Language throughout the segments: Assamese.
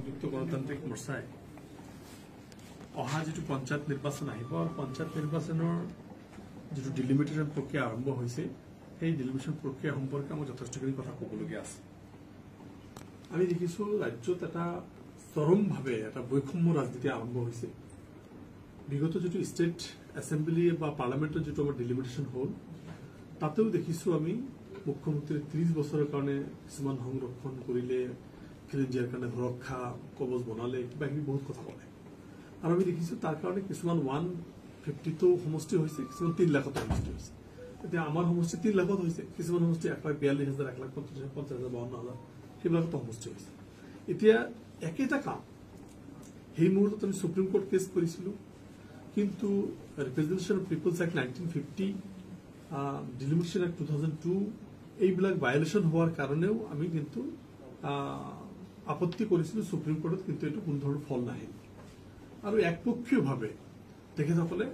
সংযুক্ত গণতান্ত্ৰিক মোৰ্চাই অহা যেটো পঞ্চায়ত নিৰ্বাচন আহিব আৰু পঞ্চায়ত নিৰ্বাচনৰ যেটো ডিলিমিটেশন প্ৰক্ৰিয়া আৰম্ভ হৈছে সেই ডিলিমিটেশন প্ৰক্ৰিয়া সম্পৰ্কে আমাৰ যথেষ্টখিনি কথা ক'বলগীয়া আছে। আমি দেখিছো ৰাজ্যত এটা চৰমভাৱে এটা বৈষম্য ৰাজনীতি আৰম্ভ হৈছে। বিগত যেটো ষ্টেট এছেম্বলি বা পাৰ্লামেণ্টৰ যেটো আমাৰ ডিলিমিটেশন হ'ল তাতেও দেখিছো আমি মুখ্যমন্ত্ৰী 30 বছৰৰ কাৰণে কিছুমান সংৰক্ষণ কৰিলে, ফিলিঞ্জিয়াৰ কাৰণে সুৰক্ষা কবচ বনালে, কিবা কিবি বহুত কথা ক'লে। আৰু আমি দেখিছো তাৰ কাৰণে কিছুমান 152 সমষ্টি হৈছে, কিছুমান 3 লাখত সমষ্টি হৈছে। এতিয়া আমাৰ সমষ্টি 3 লাখত হৈছে, কিছুমান সমষ্টি 1,42,000, 1,50,000, 52,000 সেইবিলাকত সমষ্টি হৈছে। এতিয়া একেটা কাম সেই মুহূৰ্তত আমি সুপ্ৰিম কোৰ্ট কেছ কৰিছিলো, কিন্তু representation of people's act 1950, delimitation act 2002 এইবিলাক ভায়োলেশন হোৱাৰ কাৰণেও আমি কিন্তু আপত্তি কৰিছিলো সুপ্ৰিম কোৰ্টত, কিন্তু এইটো কোনো ধৰণৰ ফল নাহিল। আৰু একপক্ষীয়ভাৱে তেখেতসকলে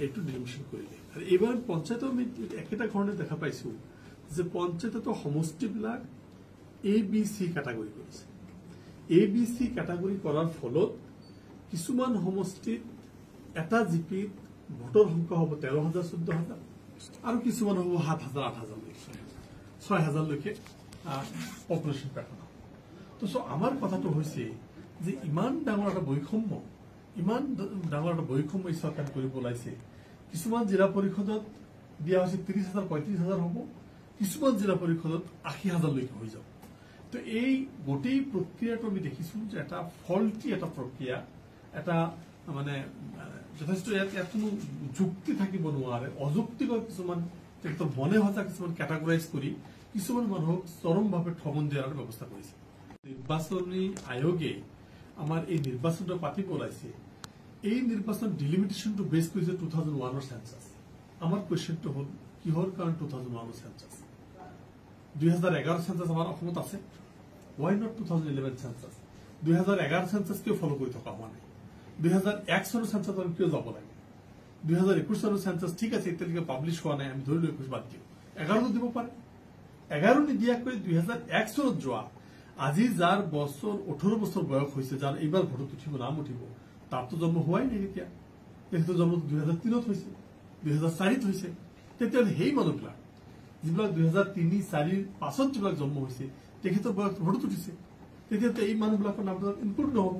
এইটো ডিলিমিটেশন কৰিলে। আৰু এইবাৰ পঞ্চায়তো আমি একেটা ধৰণে দেখা পাইছো যে পঞ্চায়তত সমষ্টিবিলাক ABC কেটাগৰী কৰিছে। ABC কেটাগৰী কৰাৰ ফলত কিছুমান সমষ্টিত এটা জিপিত ভোটৰ সংখ্যা হ'ব 13,000, 14,000 আৰু কিছুমান হ'ব 7,000, 8,000, 6,000লৈকে পপুলেশ্যন পেটাৰ্ণ। তো আমাৰ কথাটো হৈছে যে ইমান ডাঙৰ এটা বৈষম্য এই চৰকাৰে কৰিব ওলাইছে। কিছুমান জিলা পৰিষদত দিয়া হৈছে 30,000, 35,000 হ'ব, কিছুমান জিলা পৰিষদত 80,000লৈকে হৈ যাব। তো এই গোটেই প্ৰক্ৰিয়াটো আমি দেখিছো যে এটা ফল্টি এটা প্ৰক্ৰিয়া, এটা মানে যথেষ্ট ইয়াত কোনো যুক্তি থাকিব নোৱাৰে, অযুক্তিকৰ কিছুমান তেখেতৰ মনে সজা কিছুমান কেটাগৰাইজ কৰি কিছুমান মানুহক চৰমভাৱে ঠগন দিয়াৰ ব্যৱস্থা কৰিছে। নিৰ্বাচনী আয়োগে আমাৰ এই নিৰ্বাচনটো পাতিব ওলাইছে, এই নিৰ্বাচন ডিলিমিটেশনটো বেছ কৰিছে 2001ৰ সেন্সাস। আমাৰ কুৱেশ্যনটো হ'ল কিহৰ কাৰণ 2001ৰ সেন্সাস? 2011 সেন্সাস আমাৰ অসমত আছে, why not 2011 সেন্সাস? 2011 সেন্সাস কিয় ফলো কৰি থকা হোৱা নাই? 2001 চনৰ সেন্সাস কিয় যাব লাগে? 2021 চনৰ সেন্সাস ঠিক আছে, এতিয়ালৈকে পাব্লিছ হোৱা নাই, আমি ধৰিলো 21 বাদ দিওঁ, 11 দিব পাৰে। 11 নিদিয়াকৈ 2001 চনত যোৱা আজি যাৰ 18 বছৰ বয়স হৈছে, যাৰ এইবাৰ ভোটত উঠিব, নাম উঠিব, তাৰতো জন্ম হোৱাই নাই। এতিয়া তেখেতৰ জন্ম 2003ত হৈছে, 2004ত হৈছে। তেতিয়াহ'লে সেই মানুহবিলাক যিবিলাক 2003, 2004 পাছত যিবিলাক জন্ম হৈছে তেখেতৰ বয়স ভোটত উঠিছে, তেতিয়াতো এই মানুহবিলাকৰ নামবিলাক ইনক্লুড নহ'ব।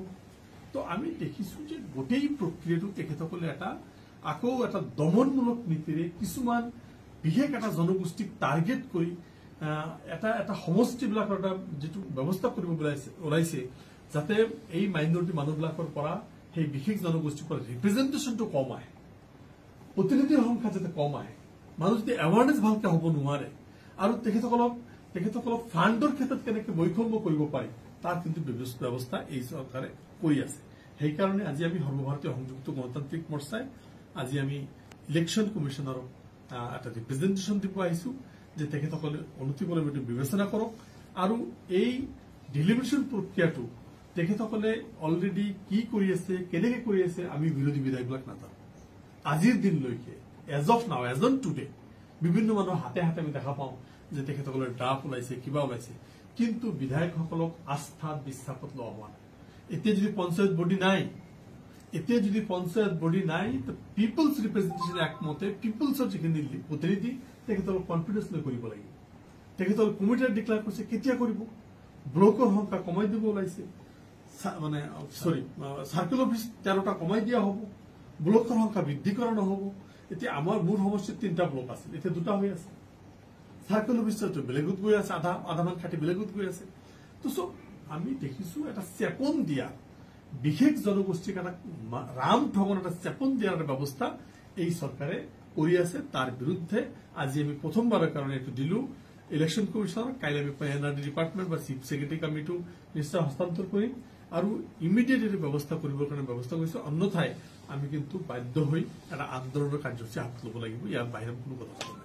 তো আমি দেখিছো যে গোটেই প্ৰক্ৰিয়াটো তেখেতসকলে আকৌ এটা দমনমূলক নীতিৰে কিছুমান বিশেষ এটা জনগোষ্ঠীক টাৰ্গেট কৰি এটা সমষ্টিবিলাকৰ এটা যেটো ব্যৱস্থা কৰিব ওলাইছে, যাতে এই মাইনৰিটি মানুহবিলাকৰ পৰা সেই বিশেষ জনগোষ্ঠীৰ পৰা ৰিপ্ৰেজেন্টেশনটো কম আহে, প্ৰতিনিধিৰ সংখ্যা যাতে কম আহে, মানুহ যদি এৱাৰনেছ ভালকে হ'ব নোৱাৰে, আৰু তেখেতসকলক ফাণ্ডৰ ক্ষেত্ৰত কেনেকৈ বৈষম্য কৰিব পাৰি তাৰ কিন্তু ব্যৱস্থা এই চৰকাৰে কৰি আছে। সেইকাৰণে আজি আমি সৰ্বভাৰতীয় সংযুক্ত গণতান্ত্ৰিক মোৰ্চাই আজি আমি ইলেকশ্যন কমিশনৰক এটা ৰিপ্ৰেজেন্টেশন দিব আহিছো যে তেখেতসকলে অনতিপলমে এইটো বিবেচনা কৰক, আৰু এই ডিলিমিটেশন প্ৰক্ৰিয়াটো তেখেতসকলে অলৰেডি কি কৰি আছে, কেনেকে কৰি আছে, আমি বিৰোধী বিধায়কবিলাক নাজানো। আজিৰ দিনলৈকে এজ অফ নাও, এজ অন টুডে বিভিন্ন মানুহৰ হাতে হাতে আমি দেখা পাওঁ যে তেখেতসকলৰ ড্ৰাফ্ট ওলাইছে, কিবা ওলাইছে, কিন্তু বিধায়কসকলক আস্থাত বিশ্বাসত লোৱা হোৱা নাই। এতিয়া যদি পঞ্চায়ত বডি নাই, পিপলছ ৰিপ্ৰেজেন্টেশন এক্ট মতে পিপলছৰ যিখিনি প্ৰতিনিধি তেখেতসকলক কনফিডেন্স লৈ কৰিব লাগিব। তেখেতসকল কমিটিয়ে ডিক্লেয়াৰ কৰিছে, কেতিয়া কৰিব? ব্লকৰ সংখ্যা কমাই দিব ওলাইছে, চাৰ্কেল অফিচ 13টা কমাই দিয়া হ'ব, ব্লকৰ সংখ্যা বৃদ্ধি কৰা নহ'ব। এতিয়া আমাৰ মোৰ সমষ্টিত 3টা ব্লক আছিল, এতিয়া 2টা হৈ আছে। চাৰ্কেল অফিচটো বেলেগত গৈ আছে, আধামান খাটি বেলেগত গৈ আছে। তো চব আমি দেখিছো এটা চেপন দিয়া, বিশেষ জনগোষ্ঠীক এটা ৰাম ঠগন এটা চেপন দিয়াৰ এটা ব্যৱস্থা এই চৰকাৰে কৰি আছে। তাৰ বিৰুদ্ধে আজি আমি প্ৰথমবাৰৰ কাৰণে এইটো দিলো ইলেকশ্যন কমিশনক। কাইলৈ আমি এনআৰডি ডিপাৰ্টমেণ্ট বা চিফ ছেক্ৰেটাৰীক আমি এইটো নিশ্চয় হস্তান্তৰ কৰিম, আৰু ইমিডিয়েট এইটো ব্যৱস্থা কৰিবৰ কাৰণে ব্যৱস্থা কৰিছো। অন্যথাই আমি কিন্তু বাধ্য হৈ এটা আন্দোলনৰ কাৰ্যসূচী হাতত ল'ব লাগিব, ইয়াৰ বাহিৰত কোনো কথা নাই।